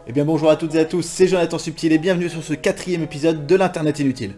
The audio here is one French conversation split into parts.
Eh bien bonjour à toutes et à tous, c'est Jonathan Subtil et bienvenue sur ce 4e épisode de l'Internet Inutile.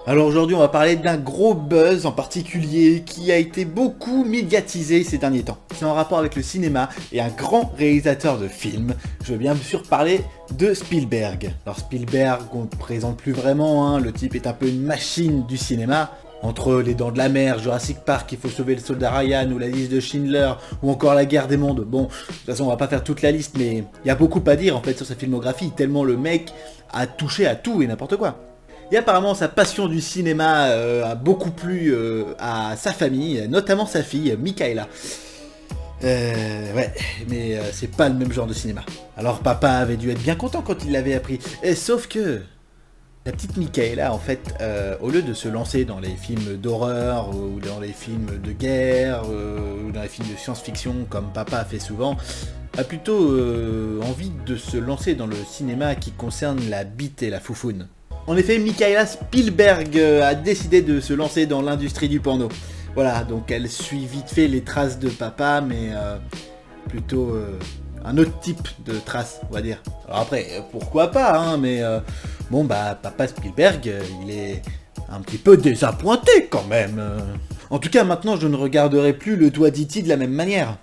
Alors aujourd'hui on va parler d'un gros buzz en particulier qui a été beaucoup médiatisé ces derniers temps. C'est en rapport avec le cinéma et un grand réalisateur de films. Je veux bien sûr parler de Spielberg. Alors Spielberg on ne présente plus vraiment, le type est un peu une machine du cinéma. Entre Les Dents de la Mer, Jurassic Park, Il faut sauver le soldat Ryan, ou La liste de Schindler, ou encore La guerre des mondes. Bon, de toute façon, on va pas faire toute la liste, mais il y a beaucoup à dire en fait sur sa filmographie, tellement le mec a touché à tout et n'importe quoi. Et apparemment, sa passion du cinéma a beaucoup plu à sa famille, notamment sa fille, Michaela. Ouais, mais c'est pas le même genre de cinéma. Alors papa avait dû être bien content quand il l'avait appris. Sauf que la petite Michaela, en fait, au lieu de se lancer dans les films d'horreur, ou dans les films de guerre, ou dans les films de science-fiction, comme papa a fait souvent, a plutôt envie de se lancer dans le cinéma qui concerne la bite et la foufoune. En effet, Michaela Spielberg a décidé de se lancer dans l'industrie du porno. Voilà, donc elle suit vite fait les traces de papa, mais plutôt un autre type de traces, on va dire. Alors après, pourquoi pas, mais bon bah papa Spielberg, il est un petit peu désappointé quand même. En tout cas, maintenant je ne regarderai plus le doigt d'E.T. de la même manière.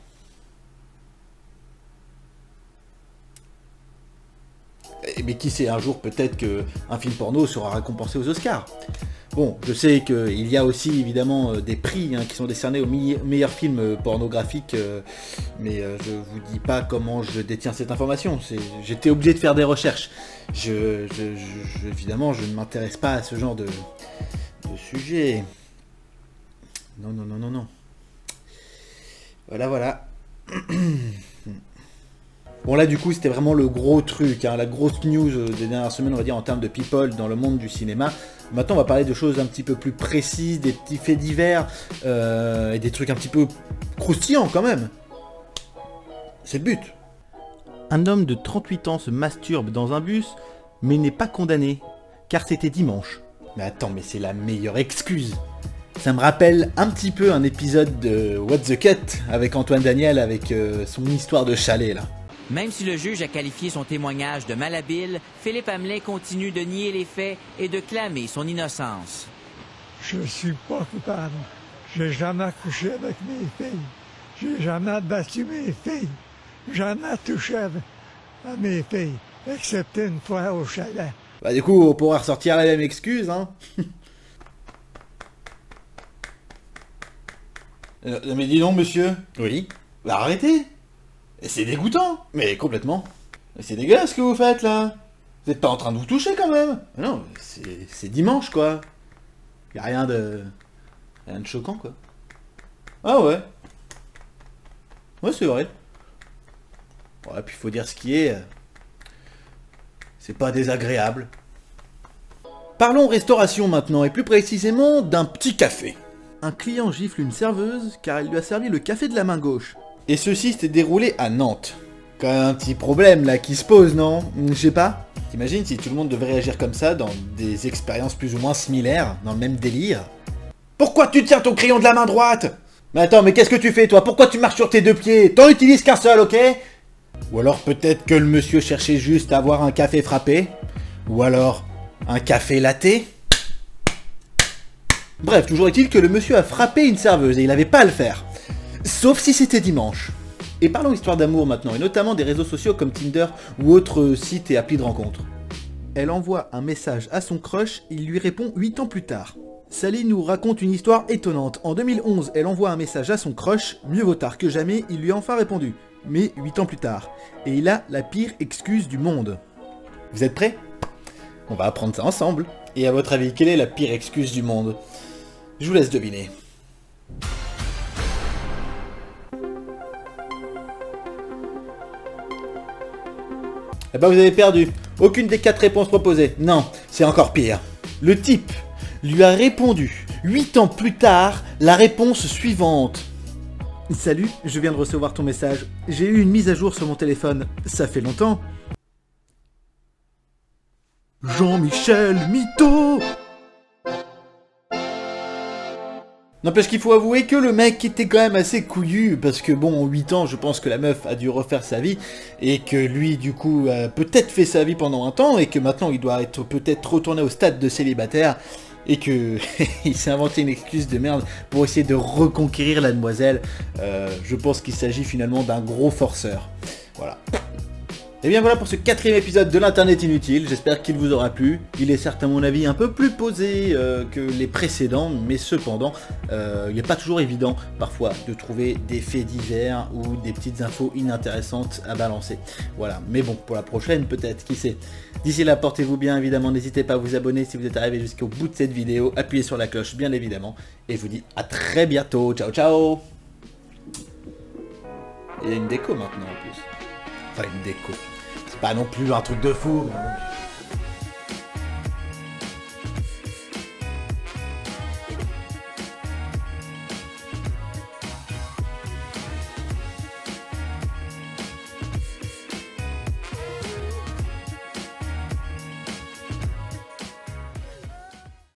Mais qui sait, un jour peut-être qu'un film porno sera récompensé aux Oscars. Bon, je sais qu'il y a aussi évidemment des prix qui sont décernés aux meilleurs films pornographiques, mais je vous dis pas comment je détiens cette information. J'étais obligé de faire des recherches. Évidemment, je ne m'intéresse pas à ce genre de sujet. Non. Voilà. Bon là du coup c'était vraiment le gros truc, la grosse news des dernières semaines on va dire en termes de people dans le monde du cinéma. Maintenant on va parler de choses un petit peu plus précises, des petits faits divers et des trucs un petit peu croustillants quand même. C'est le but. Un homme de 38 ans se masturbe dans un bus mais n'est pas condamné car c'était dimanche. Mais attends, mais c'est la meilleure excuse. Ça me rappelle un petit peu un épisode de What the Cut avec Antoine Daniel avec son histoire de chalet là. Même si le juge a qualifié son témoignage de malhabile, Philippe Hamelin continue de nier les faits et de clamer son innocence. Je suis pas coupable. J'ai jamais couché avec mes filles. J'ai jamais battu mes filles. Jamais touché à mes filles, excepté une fois au chalet. Bah du coup, on pourra ressortir la même excuse, Mais dis donc, monsieur. Oui. Bah arrêtez. C'est dégoûtant, mais complètement. C'est dégueulasse ce que vous faites là. Vous êtes pas en train de vous toucher quand même. Non, c'est dimanche quoi. Y a rien de choquant quoi. Ah ouais. Ouais c'est vrai. Ouais puis faut dire ce qui est. C'est pas désagréable. Parlons restauration maintenant et plus précisément d'un petit café. Un client gifle une serveuse car elle lui a servi le café de la main gauche. Et ceci s'est déroulé à Nantes. Quand même un petit problème là qui se pose, non? Je sais pas. T'imagines si tout le monde devait réagir comme ça dans des expériences plus ou moins similaires, dans le même délire? Pourquoi tu tiens ton crayon de la main droite? Mais attends, mais qu'est-ce que tu fais toi? Pourquoi tu marches sur tes deux pieds? T'en utilises qu'un seul, ok? Ou alors peut-être que le monsieur cherchait juste à avoir un café frappé? Ou alors un café latte? Bref, toujours est-il que le monsieur a frappé une serveuse et il avait pas à le faire. Sauf si c'était dimanche. Et parlons histoire d'amour maintenant, et notamment des réseaux sociaux comme Tinder ou autres sites et applis de rencontres. Elle envoie un message à son crush, il lui répond 8 ans plus tard. Sally nous raconte une histoire étonnante. En 2011, elle envoie un message à son crush, mieux vaut tard que jamais, il lui a enfin répondu. Mais 8 ans plus tard. Et il a la pire excuse du monde. Vous êtes prêts? On va apprendre ça ensemble. Et à votre avis, quelle est la pire excuse du monde? Je vous laisse deviner. Eh ben vous avez perdu. Aucune des 4 réponses proposées. Non, c'est encore pire. Le type lui a répondu 8 ans plus tard la réponse suivante. Salut, je viens de recevoir ton message. J'ai eu une mise à jour sur mon téléphone. Ça fait longtemps. Jean-Michel Mytho. N'empêche qu'il faut avouer que le mec était quand même assez couillu, parce que bon, en 8 ans, je pense que la meuf a dû refaire sa vie, et que lui, du coup, a peut-être fait sa vie pendant un temps, et que maintenant il doit être peut-être retourné au stade de célibataire, et que il s'est inventé une excuse de merde pour essayer de reconquérir la demoiselle. Je pense qu'il s'agit finalement d'un gros forceur. Voilà. Et bien voilà pour ce 4e épisode de l'Internet Inutile, j'espère qu'il vous aura plu. Il est certes à mon avis un peu plus posé que les précédents, mais cependant, il n'est pas toujours évident parfois de trouver des faits divers ou des petites infos inintéressantes à balancer. Voilà, mais bon, pour la prochaine peut-être, qui sait. D'ici là, portez-vous bien évidemment, n'hésitez pas à vous abonner si vous êtes arrivé jusqu'au bout de cette vidéo, appuyez sur la cloche bien évidemment, et je vous dis à très bientôt, ciao ciao. Il y a une déco maintenant en plus. Enfin une déco. C'est pas non plus un truc de fou, mais bon.